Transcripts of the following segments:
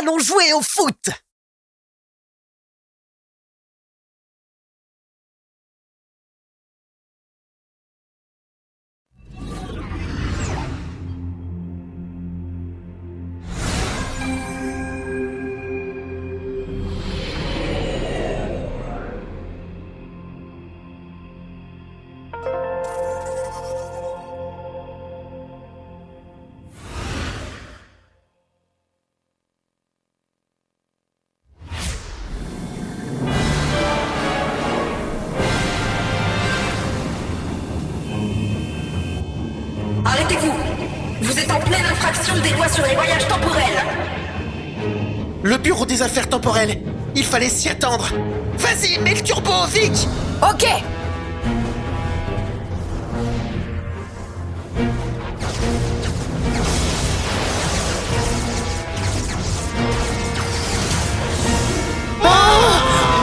Allons jouer au foot! Arrêtez-vous! Vous êtes en pleine infraction des lois sur les voyages temporels! Le bureau des affaires temporelles! Il fallait s'y attendre! Vas-y, mets le turbo, vite! Ok!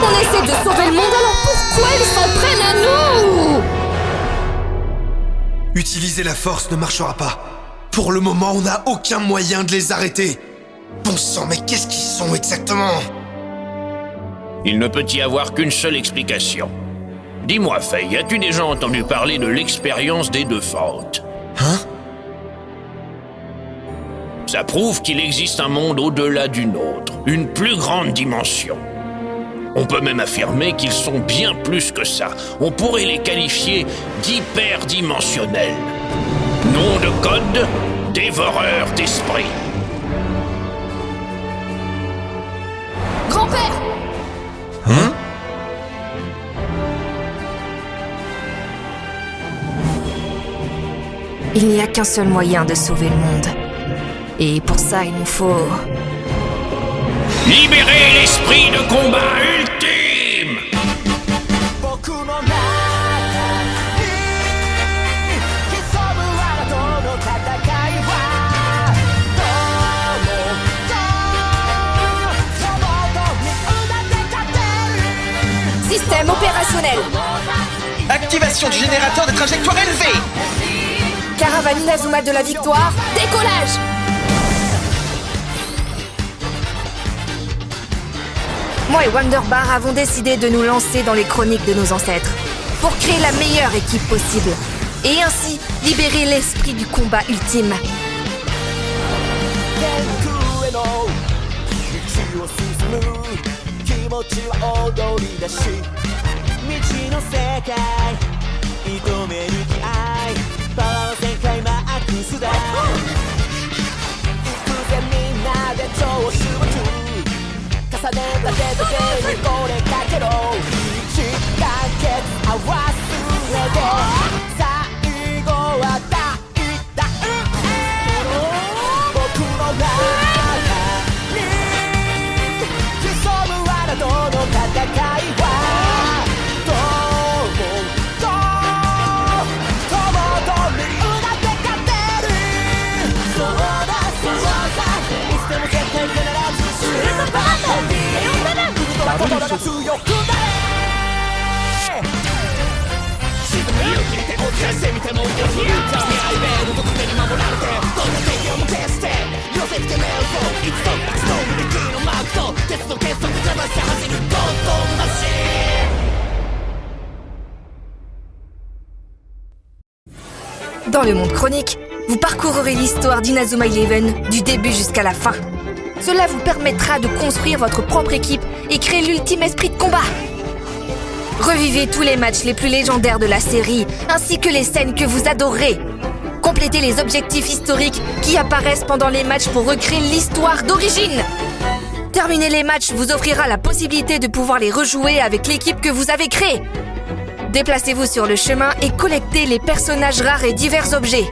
On essaie de sauver le monde, alors pourquoi ils s'en prennent à nous? Utiliser la force ne marchera pas. Pour le moment, on n'a aucun moyen de les arrêter. Bon sang, mais qu'est-ce qu'ils sont exactement? Il ne peut y avoir qu'une seule explication. Dis-moi, Faye, as-tu déjà entendu parler de l'expérience des deux fentes? Hein? Ça prouve qu'il existe un monde au-delà du nôtre, une plus grande dimension. On peut même affirmer qu'ils sont bien plus que ça. On pourrait les qualifier d'hyperdimensionnels. Nom de code, dévoreur d'esprit. Grand-père! Hein? Il n'y a qu'un seul moyen de sauver le monde. Et pour ça, il nous faut... Libérer l'esprit de combat ultime! Système opérationnel! Activation du générateur de trajectoire élevée! Caravane Inazuma de la victoire, décollage! Moi et Wonderbar avons décidé de nous lancer dans les chroniques de nos ancêtres pour créer la meilleure équipe possible et ainsi libérer l'esprit du combat ultime. Dans le monde chronique, vous parcourrez l'histoire d'Inazuma Eleven du début jusqu'à la fin. Cela vous permettra de construire votre propre équipe et créer l'ultime esprit de combat. Revivez tous les matchs les plus légendaires de la série, ainsi que les scènes que vous adorez. Complétez les objectifs historiques qui apparaissent pendant les matchs pour recréer l'histoire d'origine. Terminer les matchs vous offrira la possibilité de pouvoir les rejouer avec l'équipe que vous avez créée. Déplacez-vous sur le chemin et collectez les personnages rares et divers objets.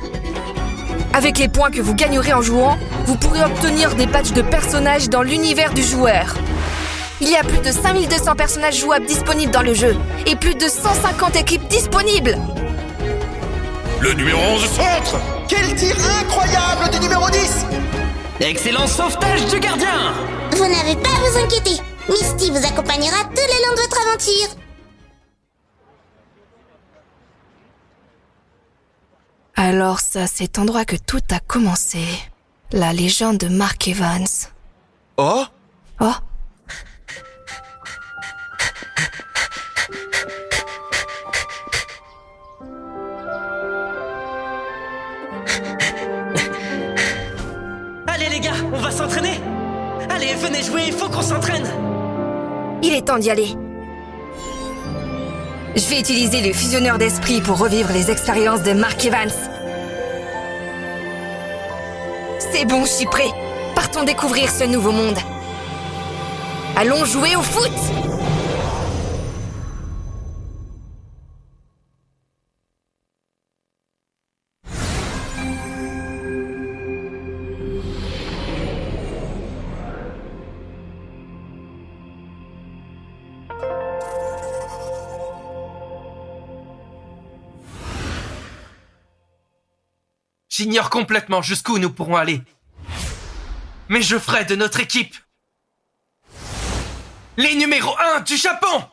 Avec les points que vous gagnerez en jouant, vous pourrez obtenir des badges de personnages dans l'univers du joueur. Il y a plus de 5200 personnages jouables disponibles dans le jeu et plus de 150 équipes disponibles. Le numéro 11 centre! Quel tir incroyable du numéro 10! Excellent sauvetage du gardien! Vous n'avez pas à vous inquiéter. Misty vous accompagnera tout le long de votre aventure. Alors c'est à cet endroit que tout a commencé. La légende de Mark Evans. Oh? Oh, Allez les gars, on va s'entraîner. Allez, venez jouer, il faut qu'on s'entraîne. il est temps d'y aller. Je vais utiliser le fusionneur d'esprit pour revivre les expériences de Mark Evans. C'est bon, je suis prêt. Partons découvrir ce nouveau monde. Allons jouer au foot! J'ignore complètement jusqu'où nous pourrons aller. Mais je ferai de notre équipe les numéros 1 du Japon!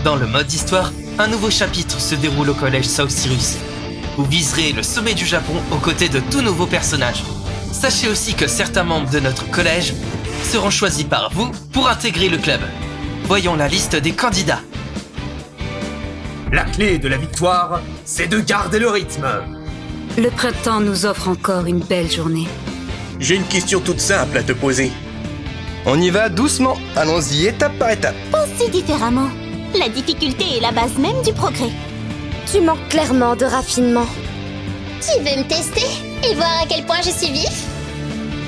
Dans le mode histoire, un nouveau chapitre se déroule au collège South Sirius. Vous viserez le sommet du Japon aux côtés de tout nouveaux personnages. Sachez aussi que certains membres de notre collège seront choisis par vous pour intégrer le club. Voyons la liste des candidats. La clé de la victoire, c'est de garder le rythme. Le printemps nous offre encore une belle journée. J'ai une question toute simple à te poser. On y va doucement, allons-y étape par étape. Pensez différemment. La difficulté est la base même du progrès. Tu manques clairement de raffinement. Tu veux me tester et voir à quel point je suis vif?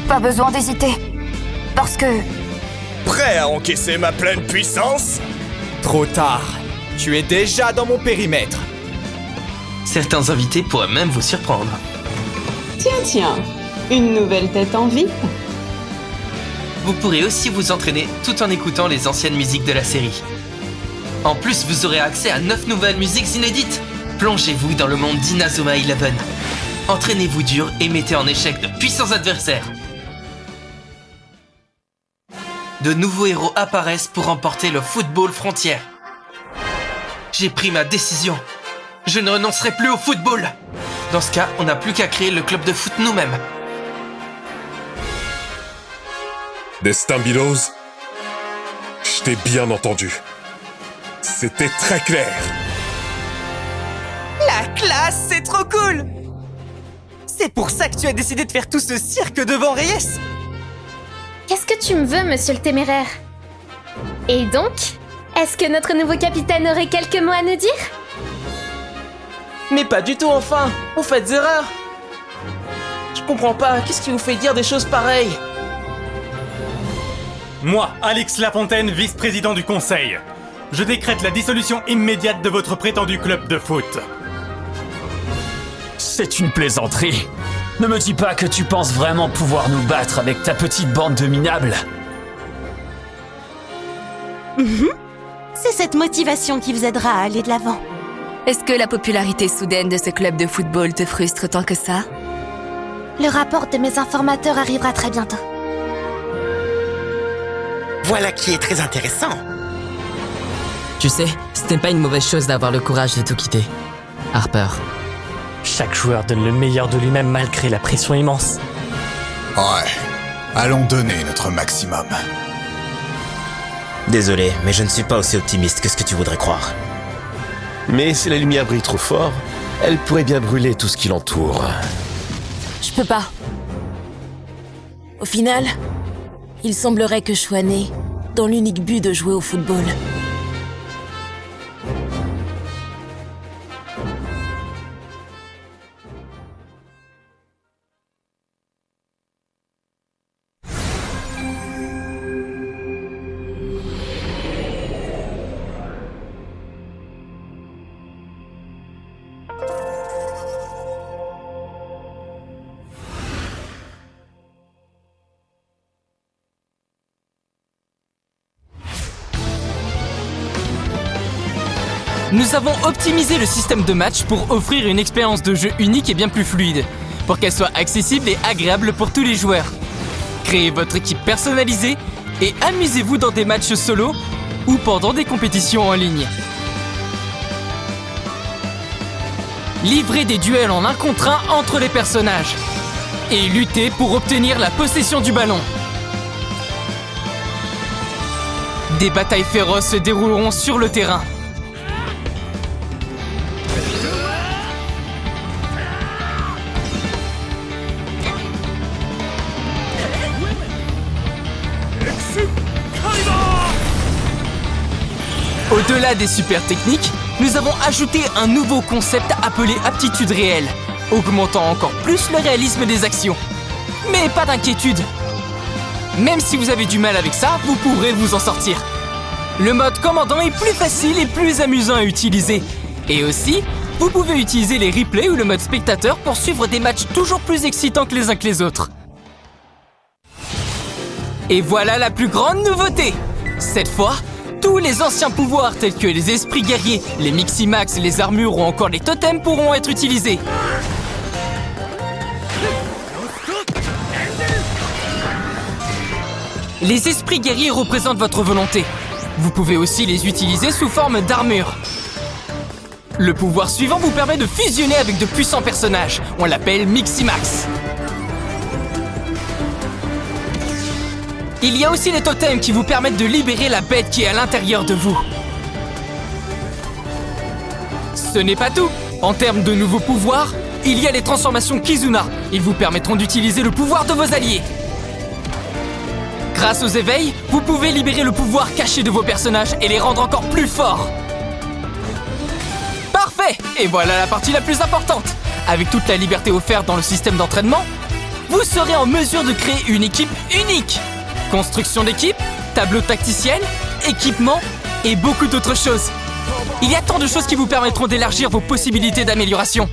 Pas besoin d'hésiter. Parce que... Prêt à encaisser ma pleine puissance? Trop tard. Tu es déjà dans mon périmètre. Certains invités pourraient même vous surprendre. Tiens, une nouvelle tête en vie. Vous pourrez aussi vous entraîner tout en écoutant les anciennes musiques de la série. En plus, vous aurez accès à 9 nouvelles musiques inédites. Plongez-vous dans le monde d'Inazuma Eleven. Entraînez-vous dur et mettez en échec de puissants adversaires. De nouveaux héros apparaissent pour remporter le football frontière. J'ai pris ma décision. Je ne renoncerai plus au football. Dans ce cas, on n'a plus qu'à créer le club de foot nous-mêmes. Destin Billows, je t'ai bien entendu. C'était très clair. La classe, c'est trop cool! C'est pour ça que tu as décidé de faire tout ce cirque devant Reyes? Qu'est-ce que tu me veux, monsieur le téméraire? Et donc, est-ce que notre nouveau capitaine aurait quelques mots à nous dire? Mais pas du tout, enfin! Vous faites des erreurs! Je comprends pas, qu'est-ce qui vous fait dire des choses pareilles? Moi, Alex Lafontaine, vice-président du conseil. Je décrète la dissolution immédiate de votre prétendu club de foot. C'est une plaisanterie. Ne me dis pas que tu penses vraiment pouvoir nous battre avec ta petite bande de minables. C'est cette motivation qui vous aidera à aller de l'avant. Est-ce que la popularité soudaine de ce club de football te frustre tant que ça? Le rapport de mes informateurs arrivera très bientôt. Voilà qui est très intéressant. Tu sais, ce n'est pas une mauvaise chose d'avoir le courage de tout quitter. Harper. Chaque joueur donne le meilleur de lui-même malgré la pression immense. Ouais, allons donner notre maximum. Désolé, mais je ne suis pas aussi optimiste que ce que tu voudrais croire. Mais si la lumière brille trop fort, elle pourrait bien brûler tout ce qui l'entoure. Je peux pas. Au final, il semblerait que je sois né dans l'unique but de jouer au football. Nous avons optimisé le système de match pour offrir une expérience de jeu unique et bien plus fluide, pour qu'elle soit accessible et agréable pour tous les joueurs. Créez votre équipe personnalisée et amusez-vous dans des matchs solo ou pendant des compétitions en ligne. Livrez des duels en 1 contre 1 entre les personnages et luttez pour obtenir la possession du ballon. Des batailles féroces se dérouleront sur le terrain. Au-delà des super techniques, nous avons ajouté un nouveau concept appelé aptitude réelle, augmentant encore plus le réalisme des actions. Mais pas d'inquiétude. Même si vous avez du mal avec ça, vous pourrez vous en sortir. Le mode commandant est plus facile et plus amusant à utiliser. Et aussi, vous pouvez utiliser les replays ou le mode spectateur pour suivre des matchs toujours plus excitants que les uns que les autres. Et voilà la plus grande nouveauté! Cette fois, tous les anciens pouvoirs tels que les esprits guerriers, les Miximax, les armures ou encore les totems pourront être utilisés. Les esprits guerriers représentent votre volonté. Vous pouvez aussi les utiliser sous forme d'armure. Le pouvoir suivant vous permet de fusionner avec de puissants personnages. On l'appelle Miximax. Il y a aussi les totems qui vous permettent de libérer la bête qui est à l'intérieur de vous. Ce n'est pas tout. En termes de nouveaux pouvoirs, il y a les transformations Kizuna. Ils vous permettront d'utiliser le pouvoir de vos alliés. Grâce aux éveils, vous pouvez libérer le pouvoir caché de vos personnages et les rendre encore plus forts. Parfait! Et voilà la partie la plus importante. Avec toute la liberté offerte dans le système d'entraînement, vous serez en mesure de créer une équipe unique. Construction d'équipe, tableau tacticiel, équipement et beaucoup d'autres choses. Il y a tant de choses qui vous permettront d'élargir vos possibilités d'amélioration.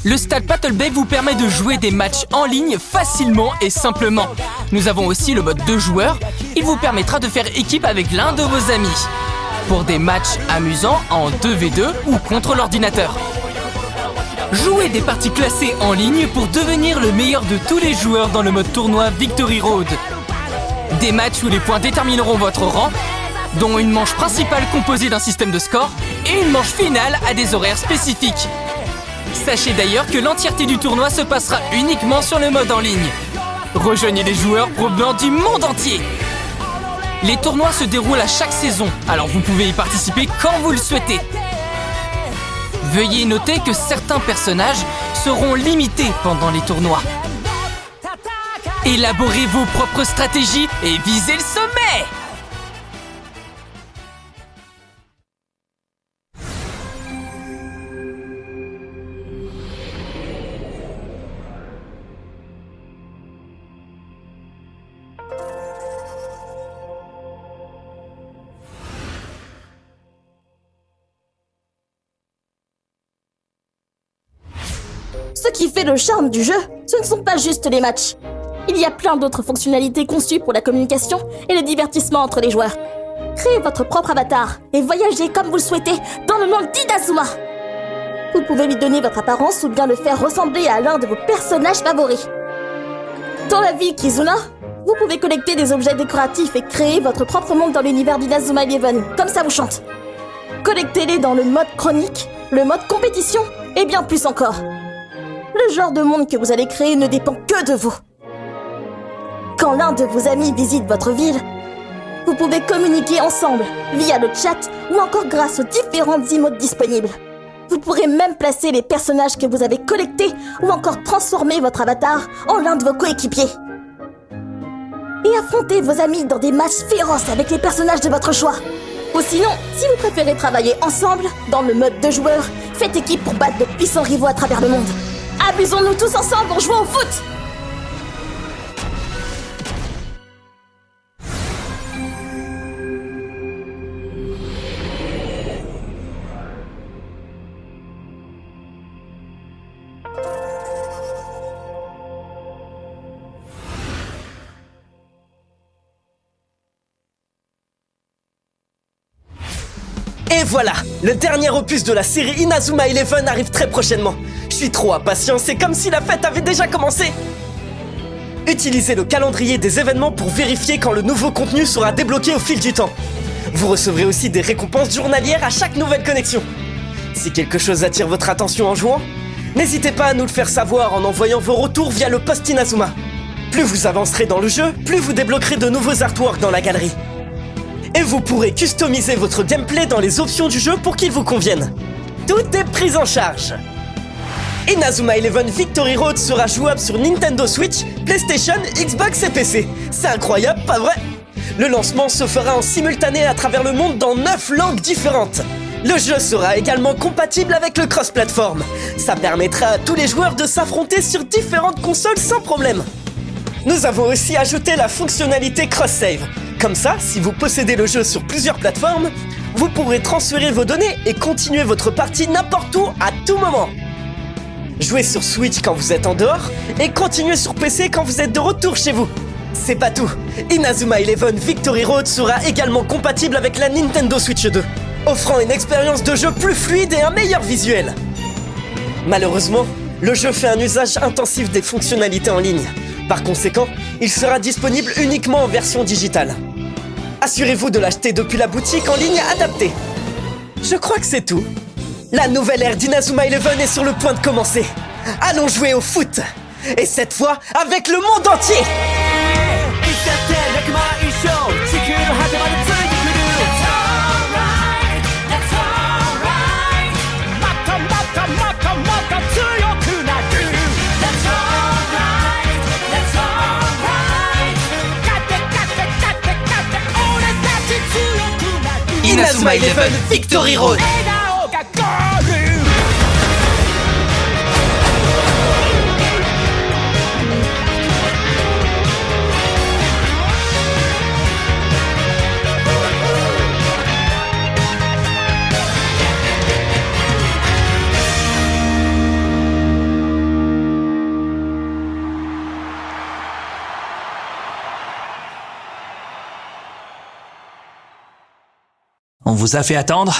Le Stade Battle Bay vous permet de jouer des matchs en ligne facilement et simplement. Nous avons aussi le mode 2 joueurs. Il vous permettra de faire équipe avec l'un de vos amis pour des matchs amusants en 2v2 ou contre l'ordinateur. Jouez des parties classées en ligne pour devenir le meilleur de tous les joueurs dans le mode tournoi Victory Road. Des matchs où les points détermineront votre rang, dont une manche principale composée d'un système de score et une manche finale à des horaires spécifiques. Sachez d'ailleurs que l'entièreté du tournoi se passera uniquement sur le mode en ligne. Rejoignez les joueurs provenant du monde entier. Les tournois se déroulent à chaque saison, alors vous pouvez y participer quand vous le souhaitez. Veuillez noter que certains personnages seront limités pendant les tournois. Élaborez vos propres stratégies et visez le sommet! Ce qui fait le charme du jeu, ce ne sont pas juste les matchs. Il y a plein d'autres fonctionnalités conçues pour la communication et le divertissement entre les joueurs. Créez votre propre avatar et voyagez comme vous le souhaitez dans le monde d'Inazuma. Vous pouvez lui donner votre apparence ou bien le faire ressembler à l'un de vos personnages favoris. Dans la ville Kizuna, vous pouvez collecter des objets décoratifs et créer votre propre monde dans l'univers d'Inazuma Eleven, comme ça vous chante. Collectez-les dans le mode chronique, le mode compétition et bien plus encore. Le genre de monde que vous allez créer ne dépend que de vous. Quand l'un de vos amis visite votre ville, vous pouvez communiquer ensemble via le chat ou encore grâce aux différentes emotes disponibles. Vous pourrez même placer les personnages que vous avez collectés ou encore transformer votre avatar en l'un de vos coéquipiers. Et affronter vos amis dans des matchs féroces avec les personnages de votre choix. Ou sinon, si vous préférez travailler ensemble, dans le mode 2 joueurs, faites équipe pour battre de puissants rivaux à travers le monde. Amusons-nous tous ensemble en jouant au foot! Et voilà, le dernier opus de la série Inazuma Eleven arrive très prochainement. Je suis trop impatient, c'est comme si la fête avait déjà commencé. Utilisez le calendrier des événements pour vérifier quand le nouveau contenu sera débloqué au fil du temps. Vous recevrez aussi des récompenses journalières à chaque nouvelle connexion. Si quelque chose attire votre attention en jouant, n'hésitez pas à nous le faire savoir en envoyant vos retours via le post Inazuma. Plus vous avancerez dans le jeu, plus vous débloquerez de nouveaux artworks dans la galerie. Et vous pourrez customiser votre gameplay dans les options du jeu pour qu'il vous convienne. Tout est pris en charge. Inazuma Eleven Victory Road sera jouable sur Nintendo Switch, PlayStation, Xbox et PC. C'est incroyable, pas vrai? Le lancement se fera en simultané à travers le monde dans 9 langues différentes. Le jeu sera également compatible avec le cross-platform. Ça permettra à tous les joueurs de s'affronter sur différentes consoles sans problème. Nous avons aussi ajouté la fonctionnalité cross-save. Comme ça, si vous possédez le jeu sur plusieurs plateformes, vous pourrez transférer vos données et continuer votre partie n'importe où, à tout moment. Jouez sur Switch quand vous êtes en dehors et continuez sur PC quand vous êtes de retour chez vous. C'est pas tout, Inazuma Eleven Victory Road sera également compatible avec la Nintendo Switch 2, offrant une expérience de jeu plus fluide et un meilleur visuel. Malheureusement, le jeu fait un usage intensif des fonctionnalités en ligne. Par conséquent, il sera disponible uniquement en version digitale. Assurez-vous de l'acheter depuis la boutique en ligne adaptée. Je crois que c'est tout. La nouvelle ère d'Inazuma Eleven est sur le point de commencer. Allons jouer au foot. Et cette fois, avec le monde entier. Inazuma Eleven Victory Road. On vous a fait attendre?